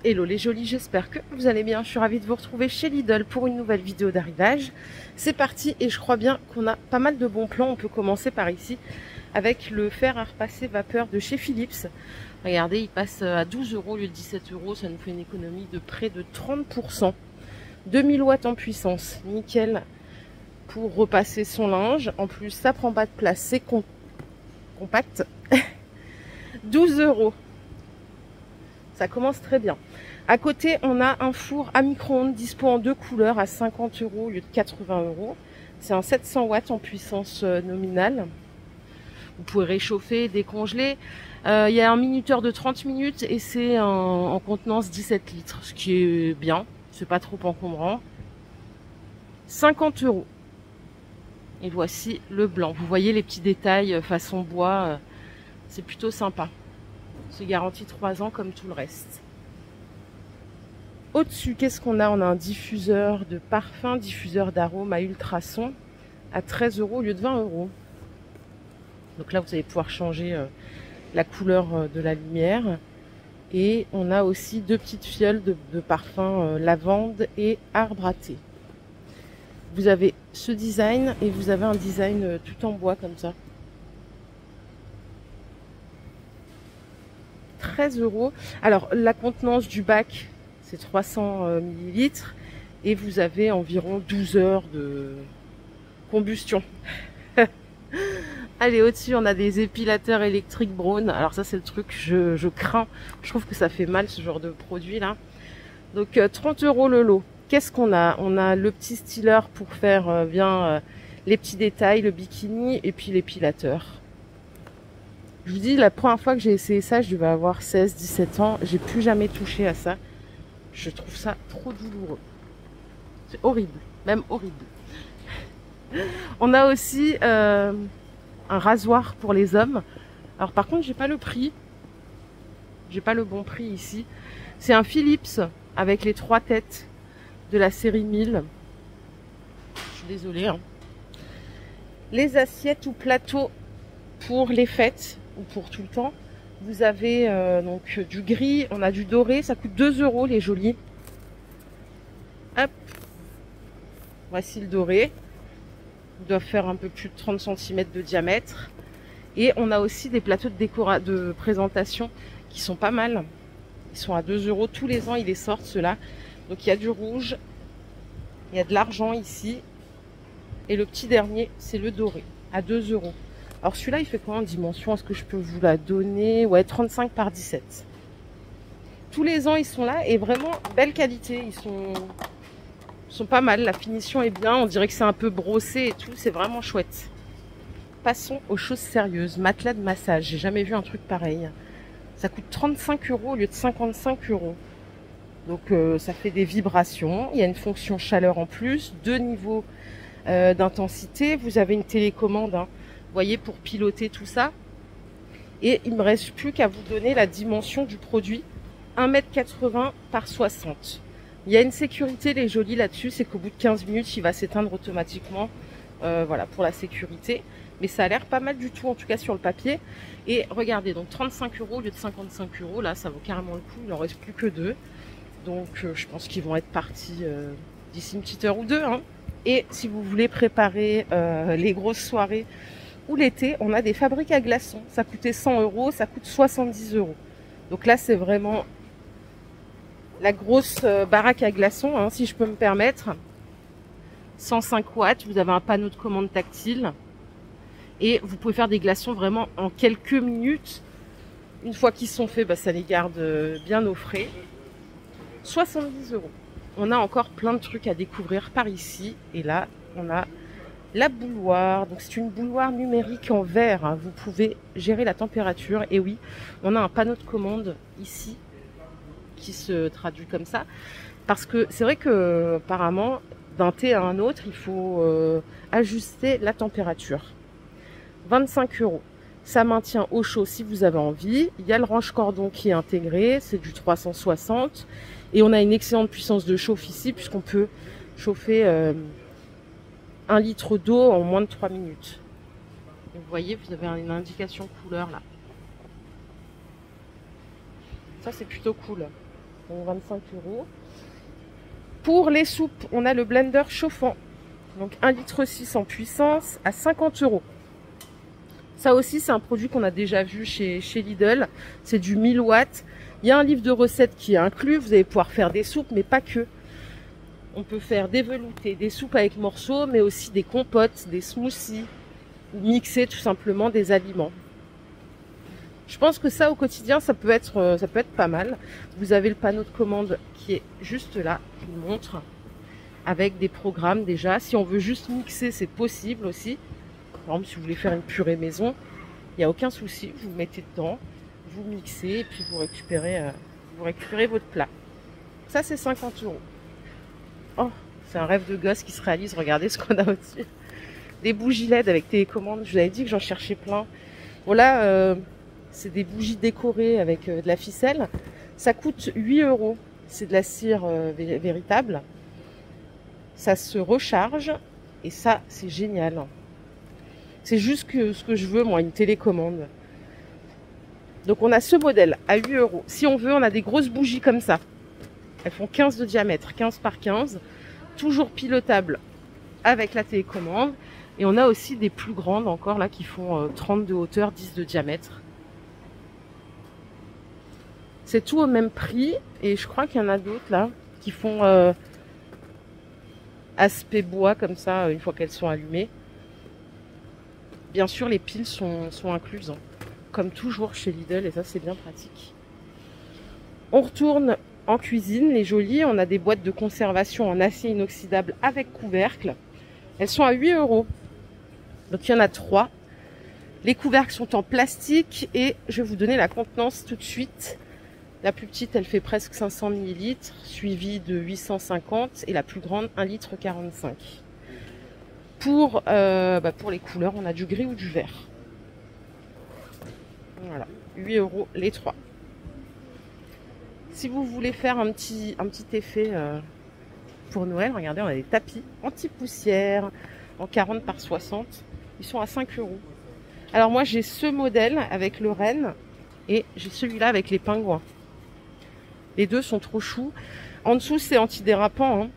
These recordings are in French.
Hello les jolis, j'espère que vous allez bien. Je suis ravie de vous retrouver chez Lidl pour une nouvelle vidéo d'arrivage. C'est parti et je crois bien qu'on a pas mal de bons plans. On peut commencer par ici avec le fer à repasser vapeur de chez Philips. Regardez, il passe à 12 € au lieu de 17 €. Ça nous fait une économie de près de 30%. 2000 watts en puissance, nickel pour repasser son linge. En plus, ça prend pas de place, c'est compact. 12 €. Ça commence très bien. À côté, on a un four à micro-ondes dispo en deux couleurs à 50 € au lieu de 80 €. C'est un 700 watts en puissance nominale. Vous pouvez réchauffer, décongeler. Il y a un minuteur de 30 minutes et c'est en contenance 17 litres, ce qui est bien. C'est pas trop encombrant. 50 €. Et voici le blanc. Vous voyez les petits détails façon bois. C'est plutôt sympa. C'est garanti 3 ans comme tout le reste. Au-dessus, qu'est-ce qu'on a? On a un diffuseur de parfum, diffuseur d'arômes à ultrasons à 13 € au lieu de 20 €. Donc là, vous allez pouvoir changer la couleur de la lumière. Et on a aussi deux petites fioles de parfum lavande et arbre à thé. Vous avez ce design et vous avez un design tout en bois comme ça. 13 €. Alors, la contenance du bac, c'est 300 ml et vous avez environ 12 heures de combustion. Allez, au-dessus, on a des épilateurs électriques Braun. Alors ça, c'est le truc, je crains. Je trouve que ça fait mal, ce genre de produit là. Donc, 30 € le lot. Qu'est-ce qu'on a? On a le petit styler pour faire bien les petits détails, le bikini et puis l'épilateur. Je vous dis, la première fois que j'ai essayé ça, je devais avoir 16-17 ans. J'ai plus jamais touché à ça. Je trouve ça trop douloureux. C'est horrible, même horrible. On a aussi un rasoir pour les hommes. Alors par contre, j'ai pas le prix. J'ai pas le bon prix ici. C'est un Philips avec les 3 têtes de la série 1000. Je suis désolée. Hein. Les assiettes ou plateaux pour les fêtes ou pour tout le temps. Vous avez donc du gris, on a du doré, ça coûte 2 € les jolis. Hop. Voici le doré. Ils doivent faire un peu plus de 30 cm de diamètre. Et on a aussi des plateaux de présentation qui sont pas mal. Ils sont à 2 €. Tous les ans, ils les sortent, ceux-là. Donc, il y a du rouge. Il y a de l'argent ici. Et le petit dernier, c'est le doré, à 2 €. Alors, celui-là, il fait combien en dimension? Est-ce que je peux vous la donner? Ouais, 35 par 17. Tous les ans, ils sont là. Et vraiment, belle qualité. Ils sont pas mal. La finition est bien. On dirait que c'est un peu brossé et tout. C'est vraiment chouette. Passons aux choses sérieuses. Matelas de massage. J'ai jamais vu un truc pareil. Ça coûte 35 € au lieu de 55 €. Donc ça fait des vibrations. Il y a une fonction chaleur en plus. 2 niveaux d'intensité. Vous avez une télécommande, hein, vous voyez, pour piloter tout ça. Et il me reste plus qu'à vous donner la dimension du produit. 1,80 m par 60. Il y a une sécurité, les jolis là-dessus, c'est qu'au bout de 15 minutes, il va s'éteindre automatiquement. Voilà, pour la sécurité. Mais ça a l'air pas mal du tout, en tout cas sur le papier. Et regardez, donc 35 € au lieu de 55 €. Là, ça vaut carrément le coup. Il n'en reste plus que 2. Donc, je pense qu'ils vont être partis d'ici une petite heure ou deux. Hein. Et si vous voulez préparer les grosses soirées ou l'été, on a des fabriques à glaçons. Ça coûtait 100 €, ça coûte 70 €. Donc là, c'est vraiment la grosse baraque à glaçons, hein, si je peux me permettre. 105 watts, vous avez un panneau de commande tactile. Et vous pouvez faire des glaçons vraiment en quelques minutes. Une fois qu'ils sont faits, bah, ça les garde bien au frais. 70 €. On a encore plein de trucs à découvrir par ici. Et là, on a la bouilloire. Donc c'est une bouilloire numérique en verre. Hein. Vous pouvez gérer la température. Et oui, on a un panneau de commande ici qui se traduit comme ça. Parce que c'est vrai que apparemment, d'un thé à un autre, il faut ajuster la température. 25 €. Ça maintient au chaud si vous avez envie. Il y a le range-cordon qui est intégré. C'est du 360. Et on a une excellente puissance de chauffe ici puisqu'on peut chauffer 1 litre d'eau en moins de 3 minutes. Donc, vous voyez, vous avez une indication couleur là. Ça, c'est plutôt cool. donc 25 euros. Pour les soupes, on a le blender chauffant, donc 1,6 litre en puissance à 50 euros. Ça aussi, c'est un produit qu'on a déjà vu chez Lidl. C'est du 1000 watts. Il y a un livre de recettes qui est inclus. Vous allez pouvoir faire des soupes, mais pas que. On peut faire des veloutés, des soupes avec morceaux, mais aussi des compotes, des smoothies, ou mixer tout simplement des aliments. Je pense que ça, au quotidien, ça peut être pas mal. Vous avez le panneau de commande qui est juste là, je vous le montre, avec des programmes déjà. Si on veut juste mixer, c'est possible aussi. Par exemple, si vous voulez faire une purée maison, il n'y a aucun souci. Vous mettez dedans, vous mixez et puis vous récupérez votre plat. Ça, c'est 50 euros. Oh, c'est un rêve de gosse qui se réalise. Regardez ce qu'on a au-dessus. Des bougies LED avec télécommande. Je vous avais dit que j'en cherchais plein. Voilà, c'est des bougies décorées avec de la ficelle. Ça coûte 8 euros. C'est de la cire véritable. Ça se recharge et ça, c'est génial. C'est juste ce que je veux, moi, une télécommande. Donc, on a ce modèle à 8 euros. Si on veut, on a des grosses bougies comme ça. Elles font 15 de diamètre, 15 par 15. Toujours pilotables avec la télécommande. Et on a aussi des plus grandes encore, là, qui font 30 de hauteur, 10 de diamètre. C'est tout au même prix. Et je crois qu'il y en a d'autres, là, qui font aspect bois, comme ça, une fois qu'elles sont allumées. Bien sûr, les piles sont incluses, hein, comme toujours chez Lidl, et ça, c'est bien pratique. On retourne en cuisine, les jolies. On a des boîtes de conservation en acier inoxydable avec couvercle. Elles sont à 8 euros. Donc, il y en a 3. Les couvercles sont en plastique et je vais vous donner la contenance tout de suite. La plus petite, elle fait presque 500 ml, suivie de 850 et la plus grande, 1,45 litre. Pour les couleurs, on a du gris ou du vert. Voilà, 8 euros les 3. Si vous voulez faire un petit effet pour Noël, regardez, on a des tapis anti-poussière en 40 par 60. Ils sont à 5 euros. Alors moi, j'ai ce modèle avec le renne et j'ai celui-là avec les pingouins. Les deux sont trop choux. En dessous, c'est antidérapant, hein.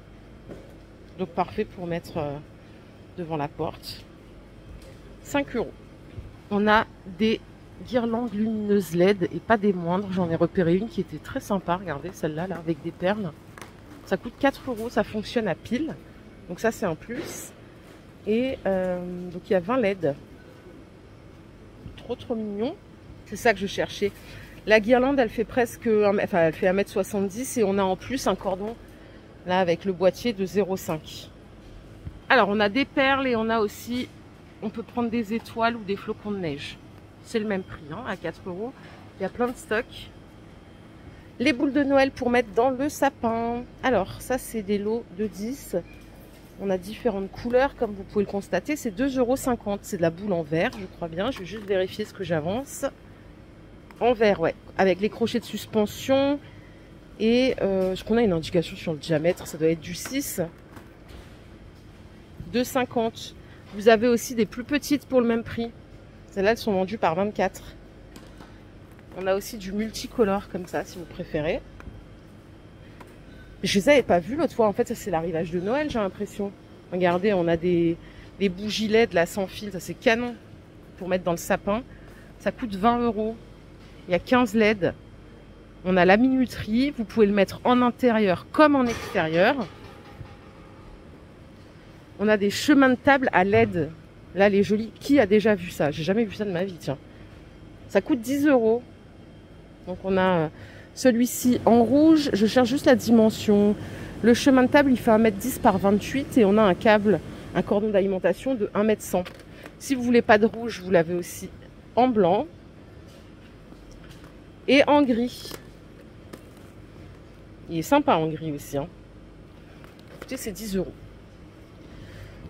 Donc parfait pour mettre devant la porte. 5 euros. On a des guirlandes lumineuses LED et pas des moindres. J'en ai repéré une qui était très sympa. Regardez celle-là, là, avec des perles. Ça coûte 4 euros. Ça fonctionne à pile. Donc ça, c'est un plus. Et donc il y a 20 LED. Trop mignon. C'est ça que je cherchais. La guirlande, elle fait presque, elle fait 1,70 m et on a en plus un cordon là avec le boîtier de 0,5. Alors on a des perles et on a aussi, on peut prendre des étoiles ou des flocons de neige. C'est le même prix, hein, à 4 euros. Il y a plein de stocks. Les boules de Noël pour mettre dans le sapin. Alors ça, c'est des lots de 10. On a différentes couleurs, comme vous pouvez le constater. C'est 2,50 €. C'est de la boule en verre, je crois bien. Je vais juste vérifier ce que j'avance. En verre, ouais. Avec les crochets de suspension. Et ce qu'on a une indication sur le diamètre, ça doit être du 6. 2,50 €. Vous avez aussi des plus petites pour le même prix. Celles-là, elles sont vendues par 24. On a aussi du multicolore comme ça, si vous préférez. Je les avais pas vus l'autre fois. En fait, ça, c'est l'arrivage de Noël, j'ai l'impression. Regardez, on a des bougies LED là sans fil. Ça, c'est canon pour mettre dans le sapin. Ça coûte 20 €. Il y a 15 LED. On a la minuterie. Vous pouvez le mettre en intérieur comme en extérieur. On a des chemins de table à LED. Là, les jolis. Qui a déjà vu ça? J'ai jamais vu ça de ma vie, tiens. Ça coûte 10 €. Donc, on a celui-ci en rouge. Je cherche juste la dimension. Le chemin de table, il fait 1,10 m par 28 et on a un câble, un cordon d'alimentation de 1,1 m. Si vous voulez pas de rouge, vous l'avez aussi en blanc et en gris. Il est sympa en gris aussi, hein. Écoutez, c'est 10 €.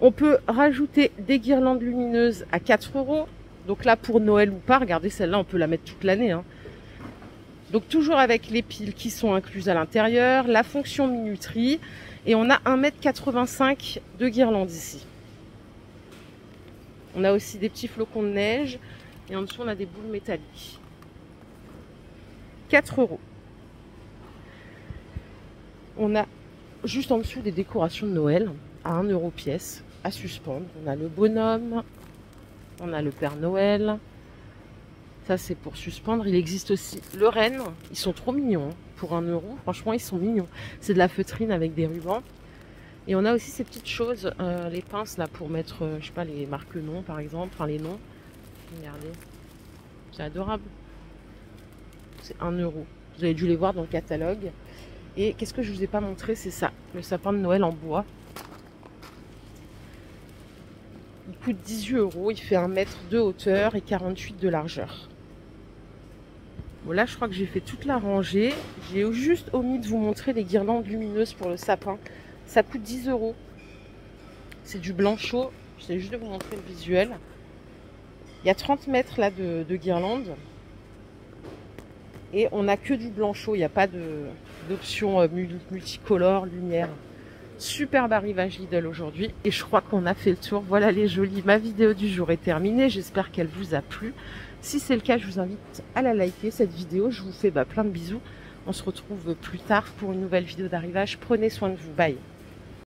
On peut rajouter des guirlandes lumineuses à 4 €. Donc là, pour Noël ou pas, regardez, celle-là, on peut la mettre toute l'année, hein. Donc toujours avec les piles qui sont incluses à l'intérieur, la fonction minuterie. Et on a 1,85 m de guirlande ici. On a aussi des petits flocons de neige. Et en dessous, on a des boules métalliques. 4 €. On a juste en dessous des décorations de Noël à 1 € pièce à suspendre. On a le bonhomme, on a le Père Noël. Ça, c'est pour suspendre. Il existe aussi le renne. Ils sont trop mignons. Pour 1 €, franchement, ils sont mignons. C'est de la feutrine avec des rubans. Et on a aussi ces petites choses, les pinces là pour mettre, je sais pas, les marques noms par exemple, enfin les noms. Regardez, c'est adorable. C'est 1 €. Vous avez dû les voir dans le catalogue. Et qu'est-ce que je vous ai pas montré, c'est ça, le sapin de Noël en bois. Il coûte 18 €, il fait 1 mètre de hauteur et 48 de largeur. Bon là je crois que j'ai fait toute la rangée. J'ai juste omis de vous montrer les guirlandes lumineuses pour le sapin. Ça coûte 10 €. C'est du blanc chaud. J'essaie juste de vous montrer le visuel. Il y a 30 mètres là de guirlandes. Et on n'a que du blanc chaud. Il n'y a pas d'option multicolore, lumière. Superbe arrivage Lidl aujourd'hui. Et je crois qu'on a fait le tour. Voilà les jolies. Ma vidéo du jour est terminée. J'espère qu'elle vous a plu. Si c'est le cas, je vous invite à la liker cette vidéo. Je vous fais plein de bisous. On se retrouve plus tard pour une nouvelle vidéo d'arrivage. Prenez soin de vous. Bye.